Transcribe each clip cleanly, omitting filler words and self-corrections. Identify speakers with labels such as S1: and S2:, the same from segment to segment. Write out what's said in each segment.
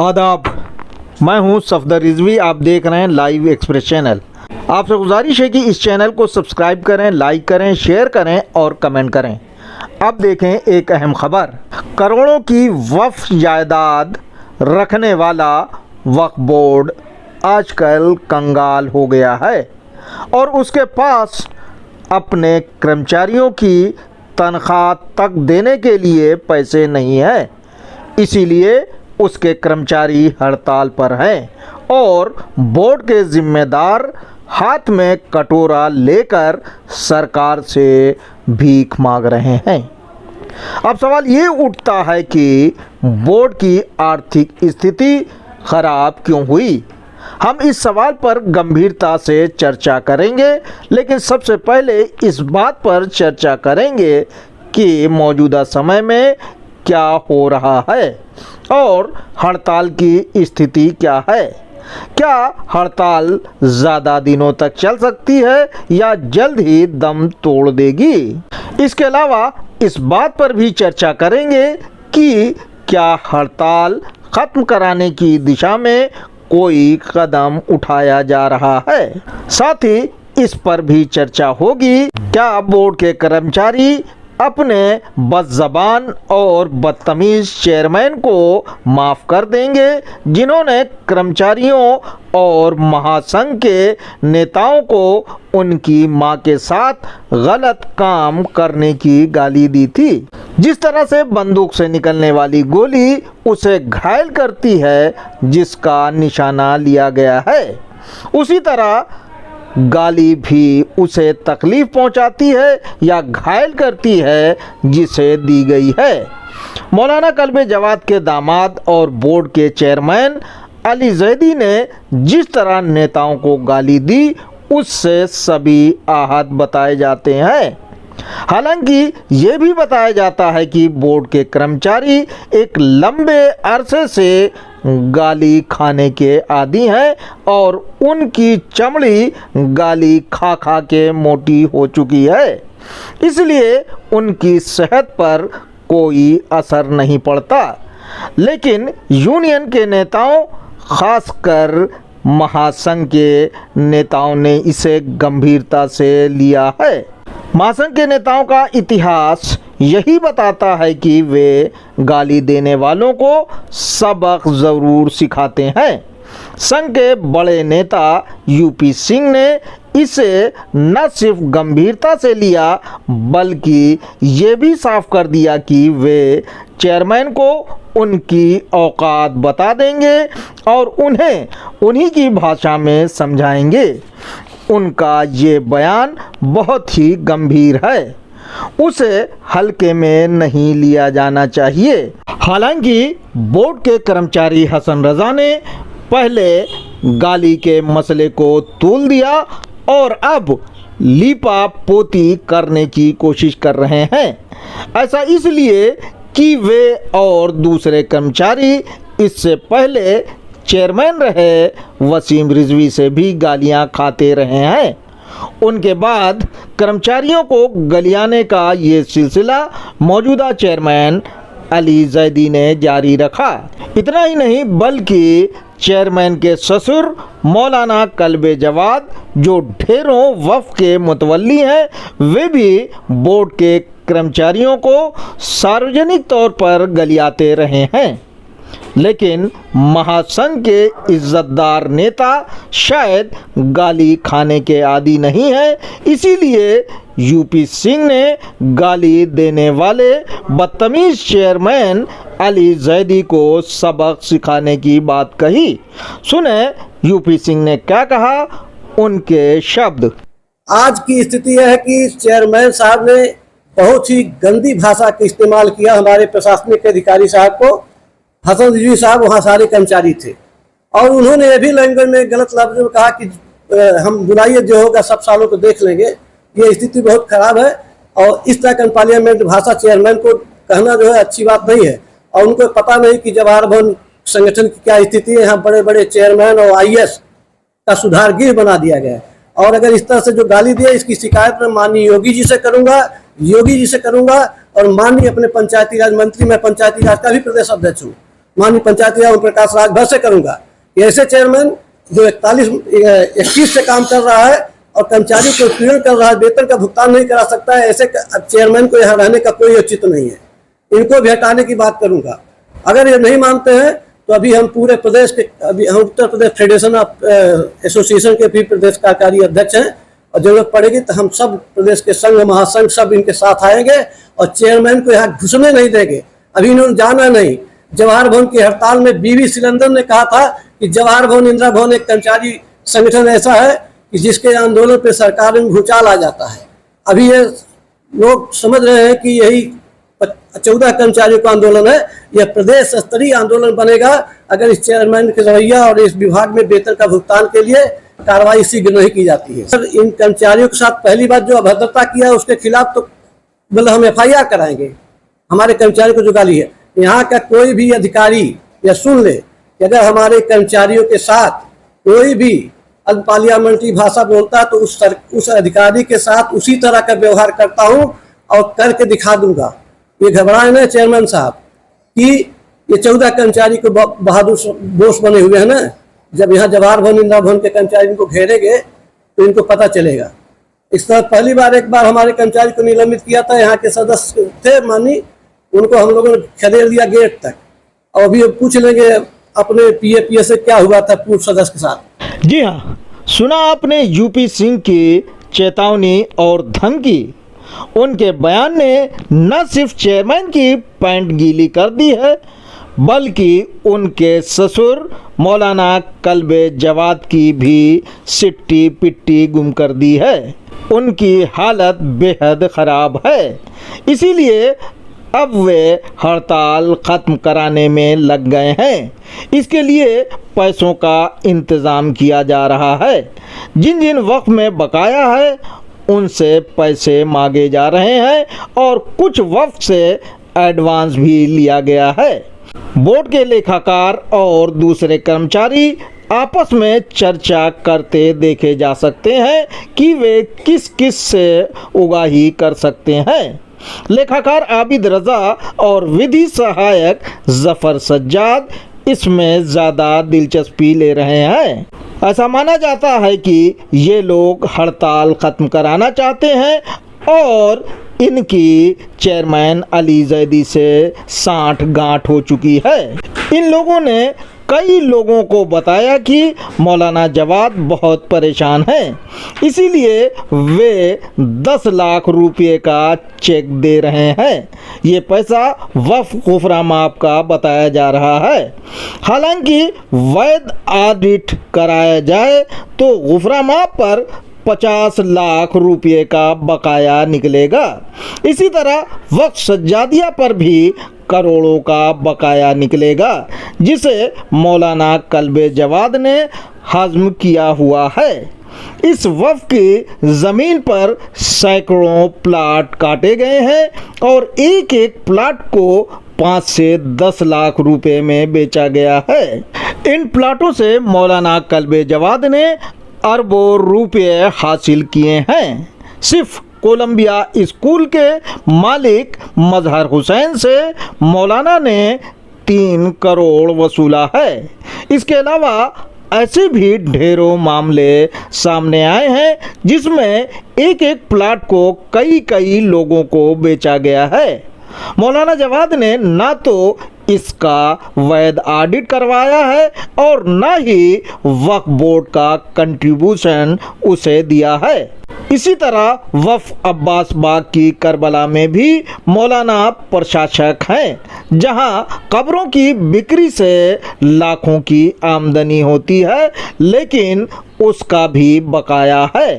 S1: आदाब, मैं हूं सफदर रिजवी। आप देख रहे हैं लाइव एक्सप्रेस चैनल। आपसे गुजारिश है कि इस चैनल को सब्सक्राइब करें, लाइक करें, शेयर करें और कमेंट करें। अब देखें एक अहम खबर। करोड़ों की वक्फ जायदाद रखने वाला वक्फ बोर्ड आजकल कंगाल हो गया है और उसके पास अपने कर्मचारियों की तनख्वाह तक देने के लिए पैसे नहीं है। इसीलिए उसके कर्मचारी हड़ताल पर हैं और बोर्ड के जिम्मेदार हाथ में कटोरा लेकर सरकार से भीख मांग रहे हैं। अब सवाल ये उठता है कि बोर्ड की आर्थिक स्थिति खराब क्यों हुई। हम इस सवाल पर गंभीरता से चर्चा करेंगे, लेकिन सबसे पहले इस बात पर चर्चा करेंगे कि मौजूदा समय में क्या हो रहा है और हड़ताल की स्थिति क्या है। क्या हड़ताल ज़्यादा दिनों तक चल सकती है या जल्द ही दम तोड़ देगी। इसके अलावा इस बात पर भी चर्चा करेंगे कि क्या हड़ताल ख़त्म कराने की दिशा में कोई कदम उठाया जा रहा है। साथ ही इस पर भी चर्चा होगी, क्या बोर्ड के कर्मचारी अपने बदज़बान और बदतमीज़ चेयरमैन को माफ़ कर देंगे, जिन्होंने कर्मचारियों और महासंघ के नेताओं को उनकी मां के साथ गलत काम करने की गाली दी थी। जिस तरह से बंदूक से निकलने वाली गोली उसे घायल करती है जिसका निशाना लिया गया है, उसी तरह गाली भी उसे तकलीफ पहुंचाती है या घायल करती है जिसे दी गई है। मौलाना कल्बे जवाद के दामाद और बोर्ड के चेयरमैन अली जैदी ने जिस तरह नेताओं को गाली दी, उससे सभी आहत बताए जाते हैं। हालांकि ये भी बताया जाता है कि बोर्ड के कर्मचारी एक लंबे अरसे से गाली खाने के आदी हैं और उनकी चमड़ी गाली खा खा के मोटी हो चुकी है, इसलिए उनकी सेहत पर कोई असर नहीं पड़ता। लेकिन यूनियन के नेताओं, खासकर महासंघ के नेताओं ने इसे गंभीरता से लिया है। महासंघ के नेताओं का इतिहास यही बताता है कि वे गाली देने वालों को सबक ज़रूर सिखाते हैं। संघ के बड़े नेता यूपी सिंह ने इसे न सिर्फ गंभीरता से लिया, बल्कि ये भी साफ कर दिया कि वे चेयरमैन को उनकी औकात बता देंगे और उन्हें उन्हीं की भाषा में समझाएंगे। उनका ये बयान बहुत ही गंभीर है, उसे हल्के में नहीं लिया जाना चाहिए। हालांकि बोर्ड के कर्मचारी हसन रजा ने पहले गाली के मसले को तूल दिया और अब लीपा पोती करने की कोशिश कर रहे हैं। ऐसा इसलिए कि वे और दूसरे कर्मचारी इससे पहले चेयरमैन रहे वसीम रिजवी से भी गालियां खाते रहे हैं। उनके बाद कर्मचारियों को गलियाने का ये सिलसिला मौजूदा चेयरमैन अली जैदी ने जारी रखा। इतना ही नहीं, बल्कि चेयरमैन के ससुर मौलाना कल्बे जवाद, जो ढेरों वक्फ के मुतवल्ली हैं, वे भी बोर्ड के कर्मचारियों को सार्वजनिक तौर पर गलियाते रहे हैं। लेकिन महासंघ के इज्जतदार नेता शायद गाली खाने के आदी नहीं है, इसीलिए यूपी सिंह ने गाली देने वाले बदतमीज चेयरमैन अली जैदी को सबक सिखाने की बात कही। सुने यूपी सिंह ने क्या कहा, उनके शब्द।
S2: आज की स्थिति यह है कि चेयरमैन साहब ने बहुत ही गंदी भाषा का इस्तेमाल किया हमारे प्रशासनिक अधिकारी साहब को। हसन रिजवी साहब वहाँ सारे कर्मचारी थे और उन्होंने ये भी लैंग्वेज में गलत लफ्ज़ में कहा कि हम बुलाइए, जो होगा सब सालों को देख लेंगे। ये स्थिति बहुत खराब है और इस तरह का पार्लियामेंट भाषा चेयरमैन को कहना जो है अच्छी बात नहीं है। और उनको पता नहीं कि जवाहर भवन संगठन की क्या स्थिति है। यहाँ बड़े बड़े चेयरमैन और IAS का सुधार गृह बना दिया गया है और अगर इस तरह से जो गाली दिया, इसकी शिकायत मैं माननीय योगी जी से करूँगा और माननीय अपने पंचायती राज मंत्री, मैं पंचायती राज का भी प्रदेश अध्यक्ष हूँ, माननीय पंचायती राज ओम प्रकाश राजभर से करूंगा कि ऐसे चेयरमैन जो 21 से काम कर रहा है और कर्मचारियों को उत्पीड़न कर रहा है, वेतन का भुगतान नहीं करा सकता है, ऐसे चेयरमैन को यहाँ रहने का कोई औचित्य नहीं है। इनको भी हटाने की बात करूंगा। अगर ये नहीं मानते हैं तो अभी हम पूरे प्रदेश के, अभी हम Uttar Pradesh federation of association के भी प्रदेश कार्यकारी अध्यक्ष हैं और जरूरत पड़ेगी तो हम सब प्रदेश के संघ महासंघ सब इनके साथ आएंगे और चेयरमैन को यहाँ घुसने नहीं देंगे। अभी इन्होंने जाना नहीं। जवाहर भवन की हड़ताल में बीवी सिलेंडर ने कहा था कि जवाहर भवन इंदिरा भवन एक कर्मचारी संगठन ऐसा है कि जिसके आंदोलन पे सरकार में भूचाल आ जाता है। अभी ये लोग समझ रहे हैं कि यही 14 कर्मचारियों का आंदोलन है, यह प्रदेश स्तरीय आंदोलन बनेगा अगर इस चेयरमैन के रवैया और इस विभाग में वेतन का भुगतान के लिए कार्रवाई शीघ्र नहीं की जाती है। सर, इन कर्मचारियों के साथ पहली बार जो अभद्रता किया उसके खिलाफ तो मतलब हम FIR कराएंगे। हमारे कर्मचारियों को जो गाली है, यहाँ का कोई भी अधिकारी या सुन ले कि अगर हमारे कर्मचारियों के साथ कोई भी अनपार्लियामेंट्री भाषा बोलता है तो उस अधिकारी के साथ उसी तरह का व्यवहार करता हूं और करके दिखा दूंगा। ये घबराए ना चेयरमैन साहब कि ये 14 कर्मचारी को बहादुर बोस बने हुए हैं ना। जब यहाँ जवाहर भवन इंदिरा भवन के कर्मचारी इनको घेरेंगे तो इनको पता चलेगा। इस तरह पहली बार एक बार हमारे कर्मचारी को निलंबित किया था, यहाँ के सदस्य थे मानी, उनको हम लोगों ने खदेड़ दिया गेट तक। और अभी पूछ लेंगे अपने PAPS से क्या हुआ था पूर्व सदस्य के साथ।
S1: जी हाँ, सुना आपने UP सिंह की चेतावनी और धमकी। उनके बयान ने न सिर्फ चेयरमैन की पैंट गीली कर दी है बल्कि उनके ससुर मौलाना कल्बे जवाद की भी सिट्टी पिट्टी गुम कर दी है। उनकी हालत बेहद ख़राब है, इसीलिए अब वे हड़ताल ख़त्म कराने में लग गए हैं। इसके लिए पैसों का इंतज़ाम किया जा रहा है। जिन जिन वक्त में बकाया है उनसे पैसे मांगे जा रहे हैं और कुछ वक्त से एडवांस भी लिया गया है। बोर्ड के लेखाकार और दूसरे कर्मचारी आपस में चर्चा करते देखे जा सकते हैं कि वे किस किस से उगाही कर सकते हैं। लेखाकार आबिद रजा और विधि सहायक जफर सज्जाद इसमें ज़्यादा दिलचस्पी ले रहे हैं। ऐसा माना जाता है कि ये लोग हड़ताल ख़त्म कराना चाहते हैं और इनकी चेयरमैन अली जैदी से साठ गांठ हो चुकी है। इन लोगों ने कई लोगों को बताया कि मौलाना जवाद बहुत परेशान हैं, इसीलिए वे 10 लाख रुपए का चेक दे रहे हैं। ये पैसा वक्फ गुफरामाप का बताया जा रहा है। हालांकि वैध ऑडिट कराया जाए तो गुफरामाप पर 50 लाख रुपए का बकाया निकलेगा। इसी तरह वक्फ सज्जादिया पर भी करोड़ों का बकाया निकलेगा, जिसे मौलाना कल्बे जवाद ने हज़म किया हुआ है। इस वक्फ की ज़मीन पर सैकड़ों प्लाट काटे गए हैं और एक एक प्लाट को 5 से 10 लाख रुपए में बेचा गया है। इन प्लाटों से मौलाना कल्बे जवाद ने अरबों रुपए हासिल किए हैं। सिर्फ कोलंबिया स्कूल के मालिक मजहर हुसैन से मौलाना ने 3 करोड़ वसूला है। इसके अलावा ऐसे भी ढेरों मामले सामने आए हैं जिसमें एक एक प्लाट को कई लोगों को बेचा गया है। मौलाना जवाद ने ना तो इसका वैध ऑडिट करवाया है और ना ही वक्फ बोर्ड का कंट्रीब्यूशन उसे दिया है। इसी तरह वक्फ अब्बास बाग की करबला में भी मौलाना प्रशासक हैं, जहां कब्रों की बिक्री से लाखों की आमदनी होती है, लेकिन उसका भी बकाया है।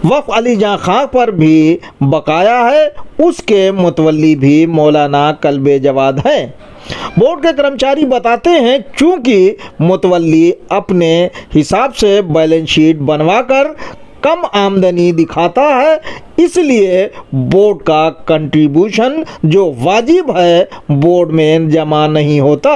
S1: वक्फ अली जहाँ खां पर भी बकाया है, उसके मुतवल्ली भी मौलाना कल्बे जवाद हैं। बोर्ड के कर्मचारी बताते हैं चूंकि मुतवल्ली अपने हिसाब से बैलेंस शीट बनवाकर कम आमदनी दिखाता है, इसलिए बोर्ड का कंट्रीब्यूशन जो वाजिब है बोर्ड में जमा नहीं होता।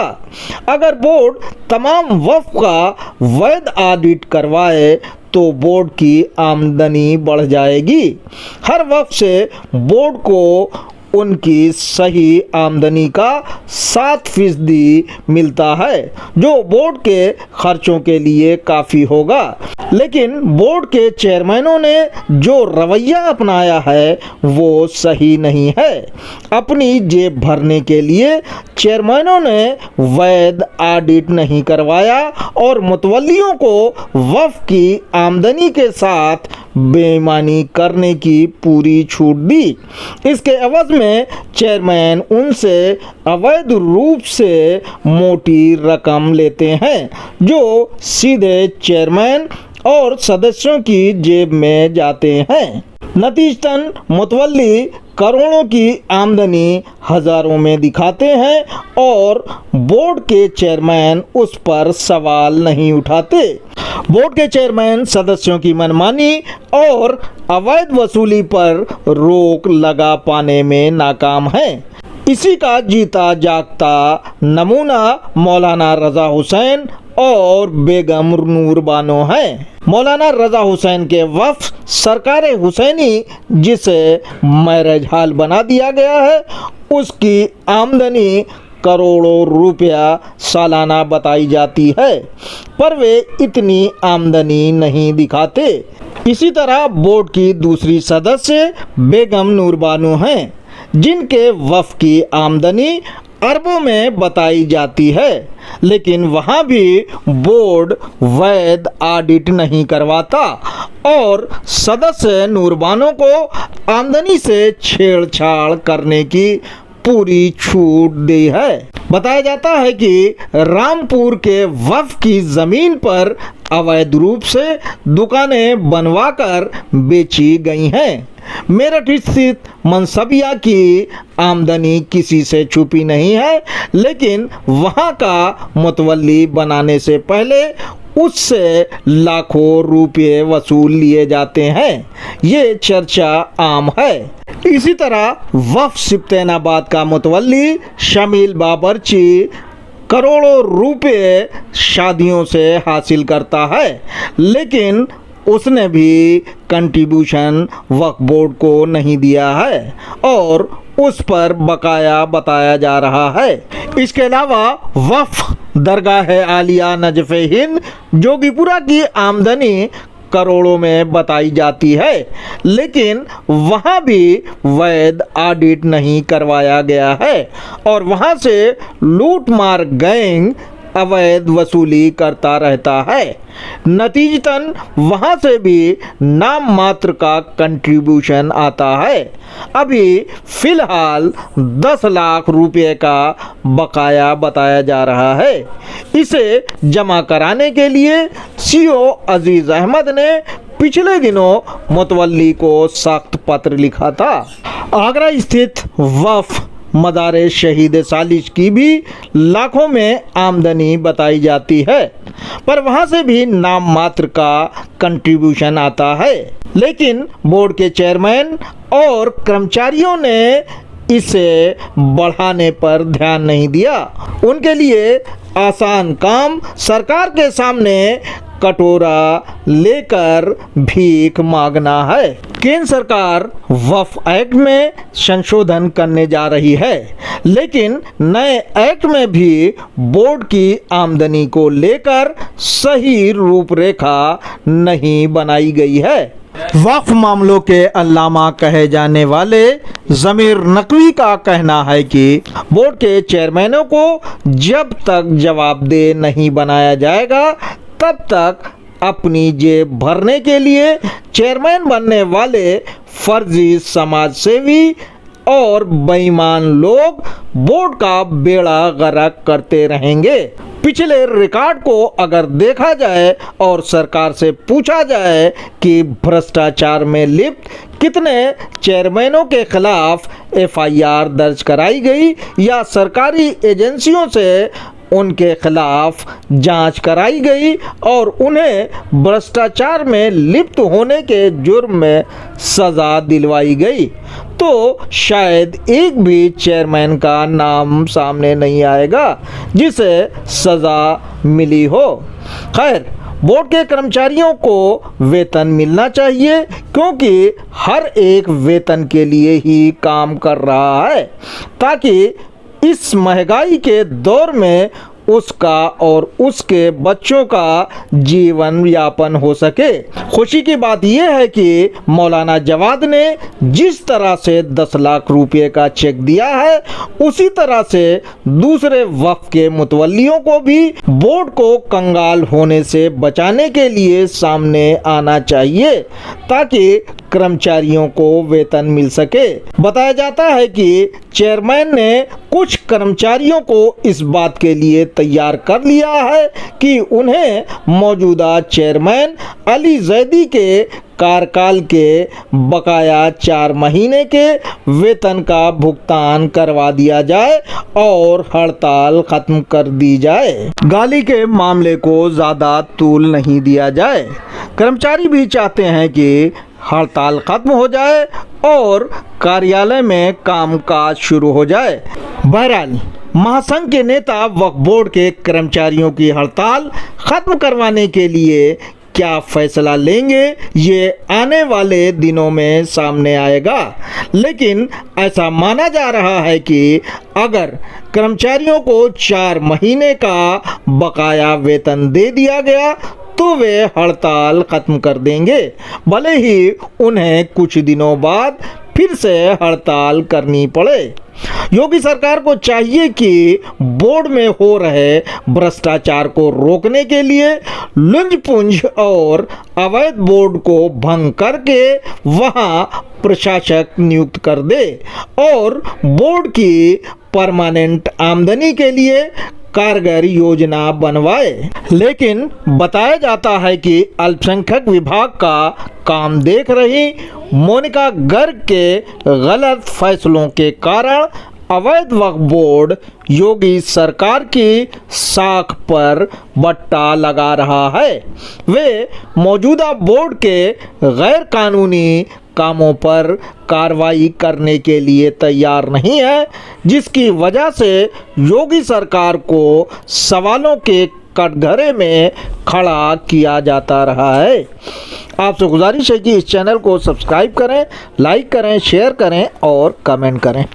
S1: अगर बोर्ड तमाम वक्फ का वैध ऑडिट करवाए तो बोर्ड की आमदनी बढ़ जाएगी। हर वक्फ से बोर्ड को उनकी सही आमदनी का 7% मिलता है, जो बोर्ड के खर्चों के लिए काफ़ी होगा। लेकिन बोर्ड के चेयरमैनों ने जो रवैया अपनाया है वो सही नहीं है। अपनी जेब भरने के लिए चेयरमैनों ने वैध ऑडिट नहीं करवाया और मुतवल्लियों को वक्फ की आमदनी के साथ बेईमानी करने की पूरी छूट दी। इसके एवज में चेयरमैन उनसे अवैध रूप से मोटी रकम लेते हैं, जो सीधे चेयरमैन और सदस्यों की जेब में जाते हैं। नतीजतन मुतवल्ली करोड़ों की आमदनी हजारों में दिखाते हैं और बोर्ड के चेयरमैन उस पर सवाल नहीं उठाते। बोर्ड के चेयरमैन सदस्यों की मनमानी और अवैध वसूली पर रोक लगा पाने में नाकाम हैं। इसी का जीता जागता नमूना मौलाना रजा हुसैन और बेगम नूर बानो है। मौलाना रजा हुसैन के वक्फ सरकार हुसैनी, जिसे मैरिज हॉल बना दिया गया है, उसकी आमदनी करोड़ों रुपया सालाना बताई जाती है, पर वे इतनी आमदनी नहीं दिखाते। इसी तरह बोर्ड की दूसरी सदस्य बेगम नूर बानो हैं, जिनके वक्फ की आमदनी अरबों में बताई जाती है, लेकिन वहाँ भी बोर्ड वैध ऑडिट नहीं करवाता और सदस्य नूरबानों को आमदनी से छेड़छाड़ करने की पूरी छूट दी है। बताया जाता है कि रामपुर के वक्फ की ज़मीन पर अवैध रूप से दुकानें बनवाकर बेची गई हैं। मेरठ स्थित मनसबिया की आमदनी किसी से छुपी नहीं है, लेकिन वहाँ का मुतवल्ली बनाने से पहले उससे लाखों रुपये वसूल लिए जाते हैं। ये चर्चा आम है। इसी तरह वक्फ सिप्तेनाबाद का मुतवल्ली शमील बाबरची करोड़ों रुपये शादियों से हासिल करता है, लेकिन उसने भी कंट्रीब्यूशन वक्फ बोर्ड को नहीं दिया है और उस पर बकाया बताया जा रहा है। इसके अलावा वक्फ दरगाह आलिया नजफ़ हिंद जोगीपुरा की आमदनी करोड़ों में बताई जाती है, लेकिन वहाँ भी वैध ऑडिट नहीं करवाया गया है और वहाँ से लूटमार गैंग अवैध वसूली करता रहता है। नतीजतन वहाँ से भी नाम मात्र का कंट्रीब्यूशन आता है। अभी फिलहाल 10 लाख रुपए का बकाया बताया जा रहा है। इसे जमा कराने के लिए सीओ अजीज अहमद ने पिछले दिनों मुतवल्ली को सख्त पत्र लिखा था। आगरा स्थित वक्फ मदारे शहीद सालिश की भी लाखों में आमदनी बताई जाती है, पर वहाँ से भी नाम मात्र का कंट्रीब्यूशन आता है, लेकिन बोर्ड के चेयरमैन और कर्मचारियों ने इसे बढ़ाने पर ध्यान नहीं दिया। उनके लिए आसान काम सरकार के सामने कटोरा लेकर भीख मांगना है। केंद्र सरकार वक्फ एक्ट में संशोधन करने जा रही है, लेकिन नए एक्ट में भी बोर्ड की आमदनी को लेकर सही रूपरेखा नहीं बनाई गई है। वक्फ मामलों के अल्लामा कहे जाने वाले ज़मीर नकवी का कहना है कि बोर्ड के चेयरमैनों को जब तक जवाबदेह नहीं बनाया जाएगा, तब तक अपनी जेब भरने के लिए चेयरमैन बनने वाले फर्जी समाजसेवी और बेईमान लोग बोर्ड का बेड़ा गर्क करते रहेंगे। पिछले रिकॉर्ड को अगर देखा जाए और सरकार से पूछा जाए कि भ्रष्टाचार में लिप्त कितने चेयरमैनों के खिलाफ एफआईआर दर्ज कराई गई या सरकारी एजेंसियों से उनके खिलाफ जांच कराई गई और उन्हें भ्रष्टाचार में लिप्त होने के जुर्म में सज़ा दिलवाई गई, तो शायद एक भी चेयरमैन का नाम सामने नहीं आएगा जिसे सज़ा मिली हो। खैर, बोर्ड के कर्मचारियों को वेतन मिलना चाहिए, क्योंकि हर एक वेतन के लिए ही काम कर रहा है, ताकि इस महंगाई के दौर में उसका और उसके बच्चों का जीवन यापन हो सके। खुशी की बात यह है कि मौलाना जवाद ने जिस तरह से 10 लाख रुपए का चेक दिया है, उसी तरह से दूसरे वक्फ के मुतवल्लियों को भी बोर्ड को कंगाल होने से बचाने के लिए सामने आना चाहिए, ताकि कर्मचारियों को वेतन मिल सके। बताया जाता है कि चेयरमैन ने कुछ कर्मचारियों को इस बात के लिए तैयार कर लिया है कि उन्हें मौजूदा चेयरमैन अली जैदी के कार्यकाल के बकाया 4 महीने के वेतन का भुगतान करवा दिया जाए और हड़ताल खत्म कर दी जाए। गाली के मामले को ज़्यादा तूल नहीं दिया जाए। कर्मचारी भी चाहते हैं कि हड़ताल खत्म हो जाए और कार्यालय में कामकाज शुरू हो जाए। बहरहाल महासंघ के नेता वक्फ बोर्ड के कर्मचारियों की हड़ताल खत्म करवाने के लिए क्या फैसला लेंगे, ये आने वाले दिनों में सामने आएगा। लेकिन ऐसा माना जा रहा है कि अगर कर्मचारियों को 4 महीने का बकाया वेतन दे दिया गया तो वे हड़ताल खत्म कर देंगे, भले ही उन्हें कुछ दिनों बाद फिर से हड़ताल करनी पड़े। योगी सरकार को चाहिए कि बोर्ड में हो रहे भ्रष्टाचार को रोकने के लिए लुंज-पुंज और अवैध बोर्ड को भंग करके वहां प्रशासक नियुक्त कर दे और बोर्ड की परमानेंट आमदनी के लिए कारगर योजना बनवाए। लेकिन बताया जाता है कि अल्पसंख्यक विभाग का काम देख रही मोनिका गर्ग के गलत फैसलों के कारण अवैध वक्फ बोर्ड योगी सरकार की साख पर बट्टा लगा रहा है। वे मौजूदा बोर्ड के गैर कानूनी कामों पर कार्रवाई करने के लिए तैयार नहीं है, जिसकी वजह से योगी सरकार को सवालों के कटघरे में खड़ा किया जाता रहा है। आपसे गुजारिश है कि इस चैनल को सब्सक्राइब करें, लाइक करें, शेयर करें और कमेंट करें।